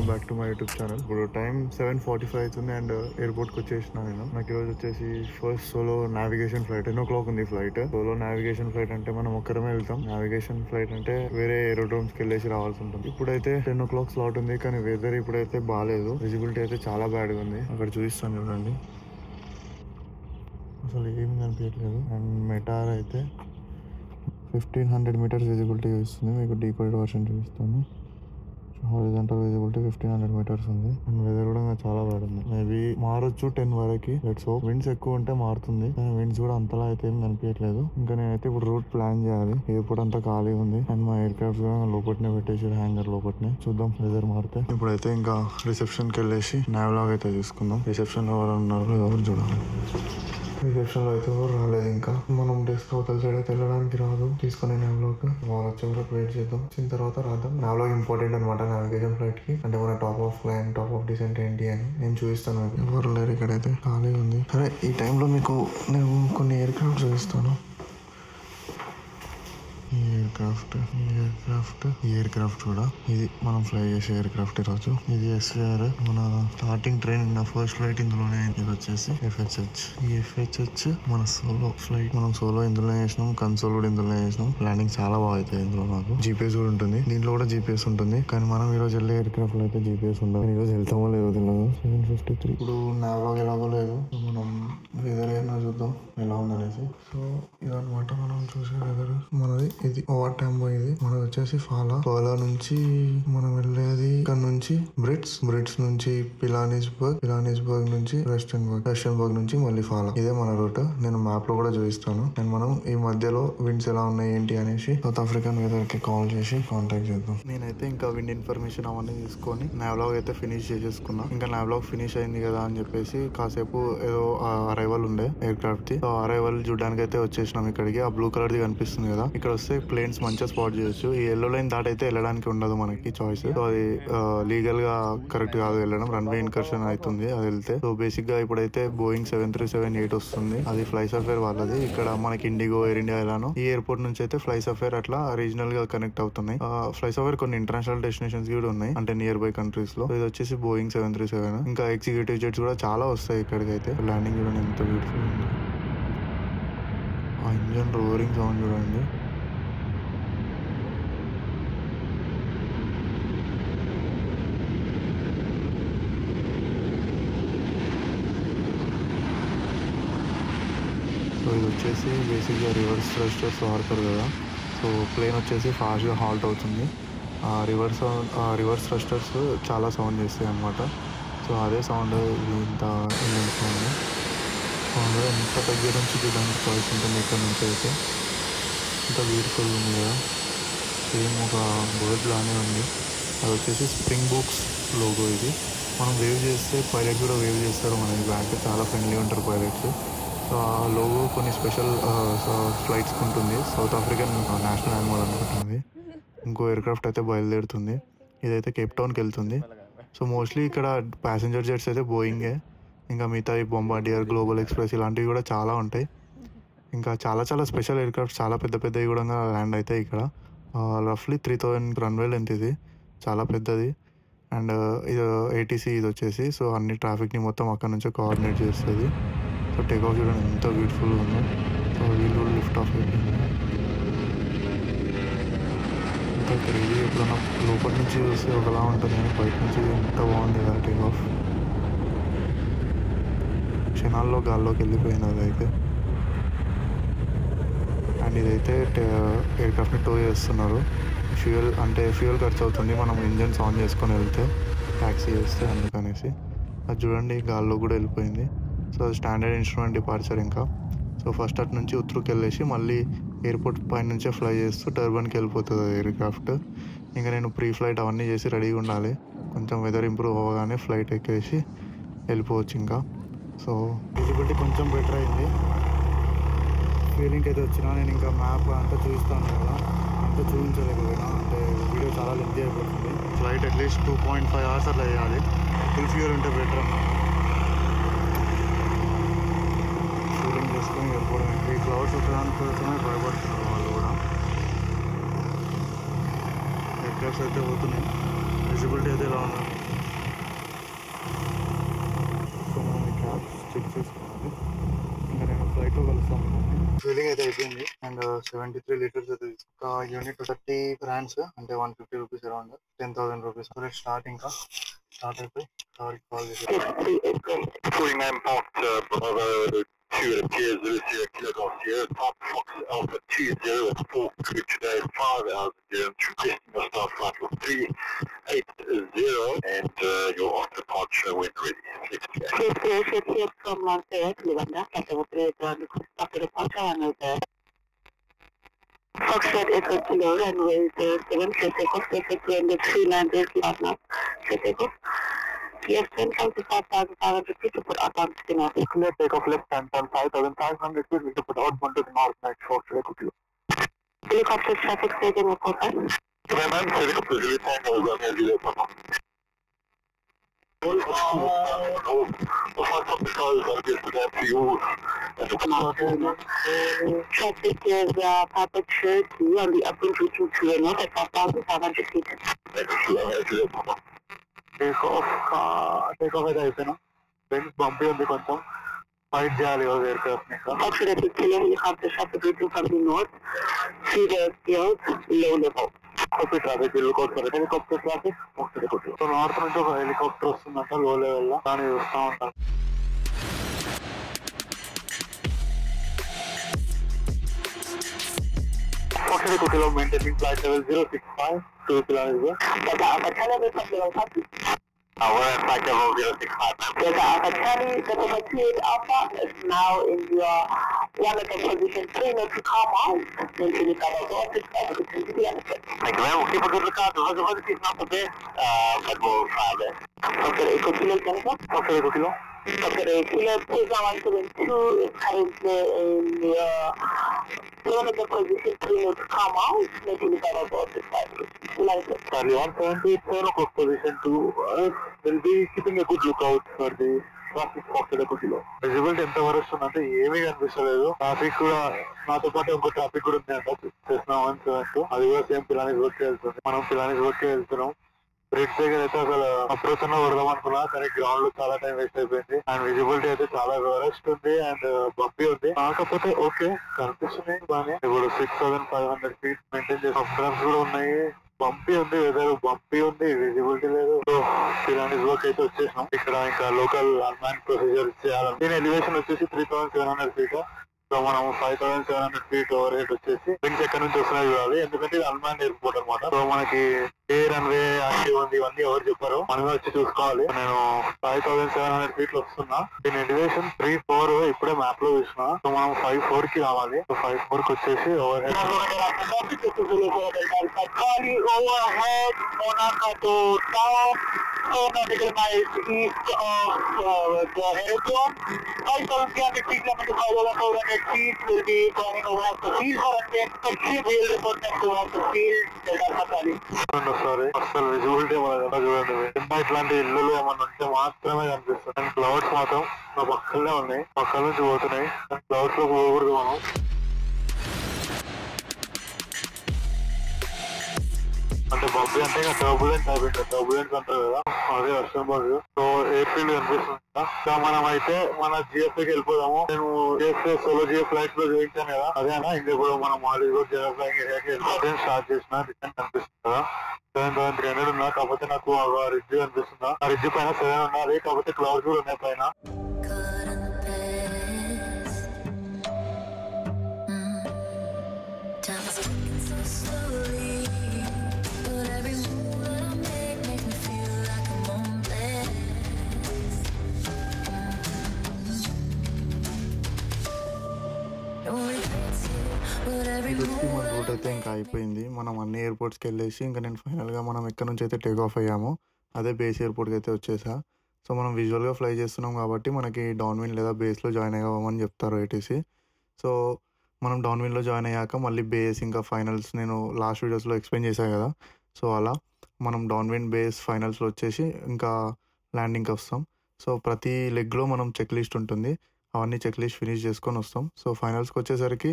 Back to my YouTube channel. ఇప్పుడు time 7:45 అవుతుంది and airport కి వచ్చేసిన నేను. నాకు ఈరోజు వచ్చేసి first solo navigation flight. 10 o'clock ఉంది ఫ్లైట్. సోలో నావిగేషన్ ఫ్లైట్ అంటే మనం ఒక్కరమే వెళ్తాం. నావిగేషన్ ఫ్లైట్ అంటే వేరే ఏరోడ్రోమ్స్ కి వెళ్ళేసి రావాల్సి ఉంటుంది. ఇప్పుడైతే 10 o'clock స్లాట్ ఉంది, కానీ వెదర్ ఇప్పుడైతే బాగాలేదు. విజిబిలిటీ అయితే చాలా బ్యాడ్ గా ఉంది. అక్కడ చూపిస్తాను చూడండి, అసలు ఏమి కనిపించట్లేదు. అండ్ మెటార్ అయితే 1500 meters విజిబిలిటీ చూపిస్తుంది. మీకు డీకోడెడ్ వర్షన్ చూపిస్తాను. హారిజాంటల్ విజిబిలిటీ 1500 meters ఉంది. అండ్ వెదర్ కూడా చాలా బ్యాడ్ ఉంది. మేబీ మారొచ్చు 10 వరకు. Let's hope. విండ్స్ ఎక్కువ ఉంటే మారుతుంది, కానీ విండ్స్ కూడా అంతలా అయితే ఏం కనిపించట్లేదు. ఇంకా నేనైతే ఇప్పుడు రూట్ ప్లాన్ చేయాలి. ఎయిర్పోర్ట్ అంతా ఖాళీ ఉంది అండ్ మా ఎయిర్ క్రాఫ్ట్ కూడా లోపట్నే పెట్టేసి హ్యాంగర్ లోపట్నే. చూద్దాం వెదర్ మారితే. ఇప్పుడైతే ఇంకా రిసెప్షన్ కి వెళ్ళేసి నావ్లాగ్ అయితే తీసుకుందాం. రిసెప్షన్ లో ఎవరు ఉన్నారు ఎవరు చూడాలి. రిసెప్షన్ లో అయితే ఎవరు రాలేదు. ఇంకా మనం డెస్క్ అవతల సైడ్ అయితే వెళ్ళడానికి రాదు. తీసుకుని నావ్లాగ్ వాళ్ళు వచ్చే వరకు వెయిట్ చేద్దాం. వచ్చిన తర్వాత రాద్దాం. నావ్లాగ్ ఇంపార్టెంట్ అనమాట నావిగేషన్ ఫ్లైట్ కి. అంటే మన top of climb, top of descent ఏంటి అని నేను చూపిస్తాను. ఎవరు లేరు ఇక్కడైతే, ఖాళీ ఉంది. సరే, ఈ టైంలో మీకు నేను కొన్ని ఎయిర్ క్రాఫ్ట్ చూపిస్తాను. ఎయిర్ క్రాఫ్ట్ కూడా ఇది మనం ఫ్లై చేసే ఎయిర్ క్రాఫ్ట్ ఈరోజు. ఇది SVR మన స్టార్టింగ్ ట్రైన్ నా ఫస్ట్ ఫ్లైట్ ఇందులోనే. ఇది వచ్చేసి FHH. ఈ FHH మన సోలో ఫ్లైట్. మనం సోలో ఇందులో చేసినాం, కన్సోల్ కూడా ఇందులో చేసినాం. ల్యాండింగ్ చాలా బాగా అవుతాయి ఇందులో. నాకు GPS కూడా ఉంటుంది, దీంట్లో కూడా GPS ఉంటుంది. కానీ మనం ఈ రోజు వెళ్ళే ఎయిర్ క్రాఫ్ట్ లో అయితే GPS ఉండదు. ఈ రోజు వెళ్తామో లేదో తెలియదు. 7:53. ఇప్పుడు నావ్లాగ్ ఎలాగో లేదు. మనం వెదర్ అయినా చూద్దాం ఎలా ఉందనేసి. సో ఇదన్నమాట మనం చూసే వెదర్. మనది ఇది ఓవర్ టైమ్ ఇది. మనది వచ్చేసి ఫాలా నుంచి మనం వెళ్ళేది ఇక్కడ నుంచి బ్రిడ్స్ నుంచి పిలానిస్బర్గ్ నుంచి రస్టెన్బర్గ్ నుంచి మళ్ళీ ఫాలా. ఇదే మన రూట్. నేను మ్యాప్ లో కూడా చూపిస్తాను. అండ్ మనం ఈ మధ్యలో విండ్స్ ఎలా ఉన్నాయి ఏంటి అనేసి సౌత్ ఆఫ్రికన్ వెదర్ కి కాల్ చేసి కాంటాక్ట్ చేద్దాం. నేనైతే ఇంకా విండ్ ఇన్ఫర్మేషన్ అవన్నీ తీసుకొని నావ్లాగ్ అయితే ఫినిష్ చేసేసుకున్నా. ఇంకా నావ్లాగ్ ఫినిష్ అయింది కదా అని చెప్పేసి కాసేపు ఏదో అరైవల్ ఉండే ఎయిర్ క్రాఫ్ట్ ది. అరైవల్ చూడడానికి అయితే వచ్చేసినాం ఇక్కడికి. ఆ బ్లూ కలర్ ది కనిపిస్తుంది కదా, ఇక్కడ వస్తే ప్లేన్స్ మంచిగా స్పాట్ చేయొచ్చు. ఈ ఎల్లో లైన్ దాటైతే వెళ్ళడానికి ఉండదు మనకి చాయిస్. సో అది లీగల్ గా కరెక్ట్ కాదు వెళ్ళడం. రన్వే ఇన్కర్షన్ అవుతుంది అది వెళ్తే. సో బేసిక్ గా ఇప్పుడైతే బోయింగ్ 737-8 వస్తుంది. అది ఫ్లై సఫేర్ వాళ్ళది. ఇక్కడ మనకి ఇండిగో, ఎయిర్ ఇండియా ఎలానో ఈ ఎయిర్పోర్ట్ నుంచి అయితే ఫ్లై సఫేర్ అట్లా రీజనల్ గా కనెక్ట్ అవుతున్నాయి. ఫ్లై సఫేర్ కొన్ని ఇంటర్నేషనల్ డెస్టినేషన్స్ కూడా ఉన్నాయి, అంటే నియర్ బై కంట్రీస్ లో. ఇది వచ్చేసి బోయింగ్ 737. ఇంకా ఎగ్జిక్యూటివ్ జెట్స్ కూడా చాలా వస్తాయి ఇక్కడికైతే. ల్యాండింగ్ చూడండి ఎంత బ్యూటిఫుల్ ఉంది. ఆ ఇంజన్ రోరింగ్ సౌండ్ చూడండి. సో ఇది వచ్చేసి బేసిక్గా రివర్స్ థ్రస్టర్స్ వాడతారు కదా. సో ప్లేన్ వచ్చేసి ఫాస్ట్గా హాల్ట్ అవుతుంది. ఆ రివర్స్ థ్రస్టర్స్ చాలా సౌండ్ చేస్తాయి అన్నమాట. సో అదే సౌండ్ ఇది ఇంత ఇంజన్ సౌండ్. ఎంత దగ్గర నుంచి చూడడానికి చాయిస్ ఉంటుంది ఇక్కడ నుంచి అయితే. ఇంత బ్యూటిఫుల్ ఉంది కదా. సేమ్ ఒక బర్డ్ లానే ఉంది. అది వచ్చేసి స్ప్రింగ్ బుక్స్ లోగో. ఇది మనం వేవ్ చేస్తే పైలట్స్ కూడా వేవ్ చేస్తారు మనకి బ్యాక్. చాలా ఫ్రెండ్లీ ఉంటారు పైలట్స్. సో ఆ లోగో కొన్ని స్పెషల్ ఫ్లైట్స్కి ఉంటుంది. సౌత్ ఆఫ్రికన్ నేషనల్ యానిమల్ అనుకుంటుంది. ఇంకో ఎయిర్ క్రాఫ్ట్ అయితే బయలుదేరుతుంది. ఇదైతే కేప్ టౌన్కి వెళ్తుంది. సో మోస్ట్లీ ఇక్కడ ప్యాసింజర్ జెట్స్ అయితే బోయింగే. ఇంకా మిగతా బొంబార్డియర్, గ్లోబల్ ఎక్స్ప్రెస్ ఇలాంటివి కూడా చాలా ఉంటాయి. ఇంకా చాలా చాలా స్పెషల్ ఎయిర్ క్రాఫ్ట్ చాలా పెద్ద పెద్దవి కూడా ల్యాండ్ అవుతాయి ఇక్కడ. రఫ్లీ 3000 రన్వే లెంత్ ఇది, చాలా పెద్దది. అండ్ ఇది ATC ఇది వచ్చేసి. సో అన్ని ట్రాఫిక్ని మొత్తం అక్కడ నుంచే కోఆర్డినేట్ చేస్తుంది. సో టేక్ ఆఫ్ చూడండి ఎంత బ్యూటిఫుల్గా ఉందో. సో వీళ్ళు కూడా లిఫ్ట్ ఆఫ్ అయిపోయింది. ఎంత క్రేజీ. ఎప్పుడన్నా లోపల నుంచి చూస్తే ఒకలా ఉంటుంది, బయట నుంచి ఎంత బాగుంది కదా టేక్ ఆఫ్. క్షణాల్లో గాల్లోకి వెళ్ళిపోయింది అదైతే. అండ్ ఇదైతే ఎయిర్ క్రాఫ్ట్ని టో చేస్తున్నారు. ఫ్యూయల్ ఖర్చు అవుతుంది మనం ఇంజన్స్ ఆన్ చేసుకొని వెళ్తే, ట్యాక్సీ చేస్తే, అందుకనేసి. అది చూడండి గాల్లో కూడా వెళ్ళిపోయింది. సో అది స్టాండర్డ్ ఇన్స్ట్రుమెంట్ డిపార్చర్. ఇంకా సో ఫస్ట్ అటు నుంచి ఉత్తరుకి వెళ్ళేసి మళ్ళీ ఎయిర్పోర్ట్ పైన నుంచే ఫ్లై చేస్తూ టర్బన్కి వెళ్ళిపోతుంది ఎయిర్ క్రాఫ్ట్. ఇంకా నేను ప్రీ ఫ్లైట్ అవన్నీ చేసి రెడీగా ఉండాలి. కొంచెం వెదర్ ఇంప్రూవ్ అవ్వగానే ఫ్లైట్ ఎక్కేసి వెళ్ళిపోవచ్చు ఇంకా. సో విజిబిలిటీ కొంచెం బెటర్ అయింది. ఫీలింగ్ అయితే వచ్చినా నేను ఇంకా మ్యాప్ అంతా చూస్తాను కదా, అంతా చూపించలేకపోయినా, అంటే వీడియో చాలా లెంతీ అయిపోతుంది. ఫ్లైట్ అట్లీస్ట్ 2.5 hours అట్లా వేయాలి. ఫుల్ ఫ్యూర్ ఉంటే బెటర్ అన్న. ఫీలింగ్ చేసుకొని వెళ్ళిపోవడం. ఈ క్లౌడ్స్ వచ్చడానికి కోసమే భయపడుతున్నారు వాళ్ళు కూడా. ఎగ్జాక్ట్స్ అయితే పోతున్నాయి. విజిబిలిటీ అయితే ఇలా ఉంది. సో మనం ఈ క్యాబ్స్ చెక్ చేసుకోవాలి. ఇంకా నేను ఫ్లైట్లో కలుస్తాను. ఫీలింగ్ అయితే అయిపోయింది. అండ్ 73 liters అయితే ఒక యూనిట్ 30 brands అంటే 150 rupees అరౌండ్ 10,000 rupees. స్టార్ట్ ఇంకా స్టార్ట్ అయిపోయి సార్కి కాల్ చేసి 49 Fox Bravo 2 at Piers Lucia Kilo Golf Sierra Top Fox Alpha 20 at 4 through today 5 hours during requesting your start flight for 380 and your off departure when ready. From Montreal, Livanda, after departure and Foxtrot Echo Kilo runway 07 Setekos, Setek 390 partner Setekos. Yes, 10,500 feet to put outbound to the north. Clear takeoff left hand turn 5,500 feet to put outbound to the north next Foxtrot Echo Kilo. Helicopter traffic staging report. Command helicopter return over the delay for the first of the call is going to get to you. Traffic is Papa Cherokee on the upwind reaching to the north at 5,500 feet. Take off అయితే అయిపోయినా. Friends పంపి ఉంది, కొంచెం fight చేయాలి ఈరోజు aircraft ని. Helicopter traffic reaching from the north to the field low level. Copy traffic helicopter traffic. So north నుంచి ఒక హెలికాప్టర్ వస్తుందంట లో లెవెల్ లో, దాన్ని చూస్తా ఉంటాను. Foxtrot Kilo maintaining flight level 065 to Pilanesburg. We're at flight level 065. Alpha is now in your wonderful position 3 to come out. Thank you very much. Keep a good lookout. The visibility is not the best, but we'll try this. Okay, Echo Kilo, Jennifer. Okay, Echo Kilo. Okay, Kilo 2172 is currently in your wonderful position 3 to come out. Thank you very much. Charlie 177 o'clock position 2 will be keeping a good lookout for the traffic Foxtrot Echo Kilo. Visibility ఎంత వరకు వస్తుందంటే ఏమీ కనిపిస్తలేదు. Traffic కూడా నాతో పాటు ఇంకో traffic కూడా ఉంది అంట, Cessna 172. అది కూడా సేమ్ పిలానెస్బర్గ్ వెళ్తుంది. మనం పిలానెస్బర్గ్ వెళ్తున్నాం. బ్రిడ్జ్ దగ్గర అయితే అసలు అప్రోచ్ వడదాం అనుకున్నా, కానీ గ్రౌండ్ లో చాలా టైం వేస్ట్ అయిపోయింది. అండ్ విజిబిలిటీ అయితే చాలా వరస్ట్ ఉంది అండ్ బంపీ ఉంది. కాకపోతే ఓకే కనిపిస్తున్నాయి బానే. ఇప్పుడు 6,500 feet మెయింటైన్ చేసి అప్ డ్రమ్స్ కూడా ఉన్నాయి. బంపీ ఉంది, వెదర్ బంపీ ఉంది, విజిబిలిటీ లేదు. సో పిలానెస్బర్గ్ అయితే వచ్చేసినాం. ఇక్కడ ఇంకా లోకల్ అన్మాన్ ప్రొసీజర్ చేయాలని. దీని ఎలివేషన్ వచ్చేసి 3,700 feet. సో మనం 5,700 feet ఓవర్ హెడ్ వచ్చేసి వింగ్స్ ఎక్కడి నుంచి వస్తున్నాయి చూడాలి, ఎందుకంటే ఇది అన్మాన్ ఎయిర్పోర్ట్ అనమాట. సో మనకి ఏ రన్వే యాక్టివ్ ఉంది ఇవన్నీ ఎవరు చెప్పారు, మనమే వచ్చి చూసుకోవాలి. నేను 5,700 feet వస్తున్నా. దీని ఎలివేషన్ 3-4 ఇప్పుడే మ్యాప్ లో చూసిన. సో మనం 5-4 కి రావాలి. సో 5-4 కి వచ్చేసి over head east of the airport. 5,300 feet feet will be going over the field for a will report next over the field. Sorry, అసలు విజిబిలిటీ మన చూడండి. ఇట్లాంటి ఇల్లు ఏమన్నా ఉంటే మాత్రమే కనిపిస్తుంది. క్లౌడ్స్ మాత్రం నా పక్కనే ఉన్నాయి, పక్కల నుంచి పోతున్నాయి. క్లౌడ్స్ లో పోకూడదు మనం. అంటే బంపీ అంటే ఇంకా టర్బులెన్స్ అయిపోయింది. టర్బులెన్స్ అంటారు కదా, అదే వర్షం బాగు. సో ఎయిర్ ఫీల్డ్ కనిపిస్తుంది. ఇంకా మనం అయితే మన జిఎఫ్కి వెళ్ళిపోదాము. నేను జిఎఫ్ సోలో జిఎఫ్ ఫ్లైట్ లో చూపించాను కదా, అదేనా ఇంకా ఇప్పుడు మనం మాలిగూడ్ జిఎఫ్ ఫ్లైంగ్ ఏరియాకి వెళ్ళిపోతే స్టార్ట్ చేసిన. రిటర్న్ కనిపిస్తుంది కదా, 7,300 ఉన్నా. కాకపోతే నాకు రిడ్జ్ కనిపిస్తుందా, ఆ రిడ్జ్ పైన 7 ఉన్నది. కాకపోతే క్లౌడ్స్ కూడా ఉన్నాయి పైన. ఇదొచ్చి మన రూట్ అయితే ఇంకా అయిపోయింది. మనం అన్ని ఎయిర్పోర్ట్స్కి వెళ్ళేసి ఇంకా నేను ఫైనల్గా మనం ఎక్కడి నుంచి అయితే టేక్ ఆఫ్ అయ్యాము అదే బేస్ ఎయిర్పోర్ట్కి అయితే వచ్చేసా. సో మనం విజువల్గా ఫ్లై చేస్తున్నాం కాబట్టి మనకి డౌన్ విన్ లేదా బేస్లో జాయిన్ అయ్యామని చెప్తారు ఏటీసీ. సో మనం డౌన్ విన్లో జాయిన్ అయ్యాక మళ్ళీ బేస్ ఇంకా ఫైనల్స్ నేను లాస్ట్ వీడియోస్లో ఎక్స్ప్లెయిన్ చేశాను కదా. సో అలా మనం డౌన్ విన్ బేస్ ఫైనల్స్లో వచ్చేసి ఇంకా ల్యాండింగ్కి వస్తాం. సో ప్రతి లెగ్లో మనం చెక్ లిస్ట్ ఉంటుంది, అవన్నీ చెక్ లిస్ట్ ఫినిష్ చేసుకొని వస్తాం. సో ఫైనల్స్కి వచ్చేసరికి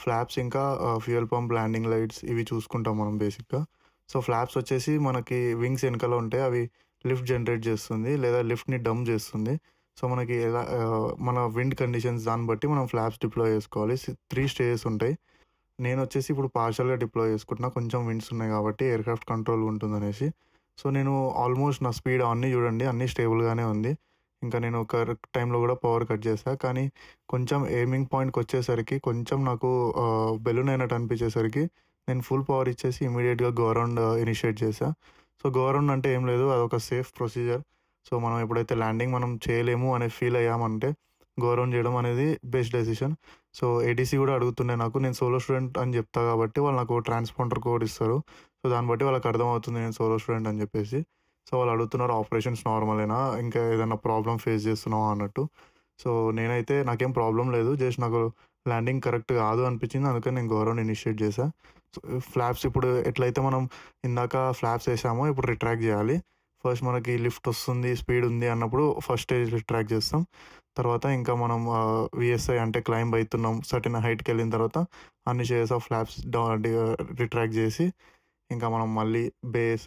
ఫ్లాప్స్ ఇంకా ఫ్యూయల్ పంప్, ల్యాండింగ్ లైట్స్ ఇవి చూసుకుంటాం మనం బేసిక్గా. సో ఫ్లాప్స్ వచ్చేసి మనకి వింగ్స్ వెనకాల ఉంటాయి, అవి లిఫ్ట్ జనరేట్ చేస్తుంది లేదా లిఫ్ట్ని డంప్ చేస్తుంది. సో మనకి ఎలా మన విండ్ కండిషన్స్ దాన్ని బట్టి మనం ఫ్లాప్స్ డిప్లాయ్ చేసుకోవాలి. 3 స్టేజెస్ ఉంటాయి. నేను వచ్చేసి ఇప్పుడు పార్షల్గా డిప్లాయ్ చేసుకుంటున్నా, కొంచెం విండ్స్ ఉన్నాయి కాబట్టి ఎయిర్క్రాఫ్ట్ కంట్రోల్ ఉంటుందనేసి. సో నేను ఆల్మోస్ట్ నా స్పీడ్ అన్నీ చూడండి అన్నీ స్టేబుల్గానే ఉంది. ఇంకా నేను కరెక్ట్ టైంలో కూడా పవర్ కట్ చేశాను. కానీ కొంచెం ఎయిమింగ్ పాయింట్కి వచ్చేసరికి కొంచెం నాకు బెలూన్ అయినట్టు అనిపించేసరికి నేను ఫుల్ పవర్ ఇచ్చేసి ఇమీడియట్గా గో అరౌండ్ ఇనిషియేట్ చేశాను. సో గో అరౌండ్ అంటే ఏం లేదు, అదొక సేఫ్ ప్రొసీజర్. సో మనం ఎప్పుడైతే ల్యాండింగ్ మనం చేయలేము అనే ఫీల్ అయ్యామంటే గో అరౌండ్ చేయడం అనేది బెస్ట్ డెసిషన్. సో ఏటీసీ కూడా అడుగుతుండే నాకు, నేను సోలో స్టూడెంట్ అని చెప్తా కాబట్టి వాళ్ళు నాకు ట్రాన్స్పాండర్ కోడ్ ఇస్తారు. సో దాన్ని బట్టి వాళ్ళకి అర్థమవుతుంది నేను సోలో స్టూడెంట్ అని చెప్పేసి. సో వాళ్ళు అడుగుతున్నారు ఆపరేషన్స్ నార్మలేనా, ఇంకా ఏదైనా ప్రాబ్లం ఫేస్ చేస్తున్నావా అన్నట్టు. సో నేనైతే నాకేం ప్రాబ్లం లేదు, జస్ట్ నాకు ల్యాండింగ్ కరెక్ట్ కాదు అనిపించింది, అందుకని నేను గో అరౌండ్ ఇనిషియేట్ చేశాను. సో ఫ్లాప్స్ ఇప్పుడు ఎట్లయితే మనం ఇందాక ఫ్లాప్స్ వేసామో ఇప్పుడు రిట్రాక్ట్ చేయాలి. ఫస్ట్ మనకి లిఫ్ట్ వస్తుంది, స్పీడ్ ఉంది అన్నప్పుడు ఫస్ట్ స్టేజ్ రిట్రాక్ట్ చేస్తాం. తర్వాత ఇంకా మనం విఎస్ఐ అంటే క్లైంబ్ అవుతున్నాం, సర్టెన్ హైట్కి వెళ్ళిన తర్వాత అన్ని స్టేజెస్ ఆఫ్ ఫ్లాప్స్ రిట్రాక్ట్ చేసి ఇంకా మనం మళ్ళీ బేస్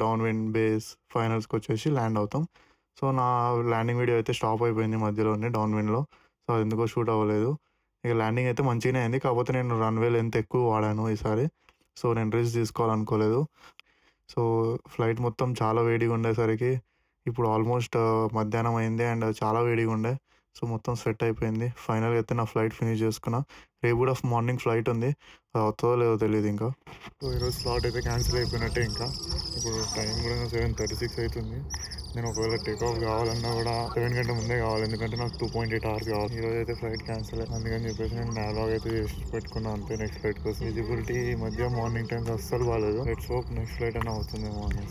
డౌన్ విన్ బేస్ ఫైనల్స్కి వచ్చేసి ల్యాండ్ అవుతాం. సో నా ల్యాండింగ్ వీడియో అయితే స్టాప్ అయిపోయింది మధ్యలోనే డౌన్ విన్లో. సో అది ఎందుకో షూట్ అవ్వలేదు. ఇక ల్యాండింగ్ అయితే మంచిగానే అయింది, కాకపోతే నేను రన్వే లెంత్ ఎక్కువ వాడాను ఈసారి. సో నేను రిస్క్ తీసుకోవాలనుకోలేదు. సో ఫ్లైట్ మొత్తం చాలా వేడిగా ఉండేసరికి ఇప్పుడు ఆల్మోస్ట్ మధ్యాహ్నం అయింది అండ్ చాలా వేడిగా ఉండే. సో మొత్తం స్వెట్ అయిపోయింది. ఫైనల్గా అయితే నా ఫ్లైట్ ఫినిష్ చేసుకున్నా. రేపు కూడా మార్నింగ్ ఫ్లైట్ ఉంది, అది అవుతుందో లేదో తెలియదు ఇంకా. సో ఈరోజు స్లాట్ అయితే క్యాన్సిల్ అయిపోయినట్టే. ఇంకా ఇప్పుడు టైం కూడా 7:36 అవుతుంది. నేను ఒకవేళ టేక్ ఆఫ్ కావాలన్నా కూడా 7 గంటల ముందే కావాలి, ఎందుకంటే నాకు 2.8 hours కావాలి. ఈరోజు అయితే ఫ్లైట్ క్యాన్సిల్ అయ్యింది, అందుకని చెప్పేసి నేను నాలాగ్ అయితే చేసి పెట్టుకున్నాను అంతే. నెక్స్ట్ ఫ్లైట్ కోసం విజిబిలిటీ ఈ మధ్య మార్నింగ్ టైమ్స్ అస్సలు బాగాలేదు. లెట్స్ హోప్ నెక్స్ట్ ఫ్లైట్ అయినా అవుతుందేమో అని.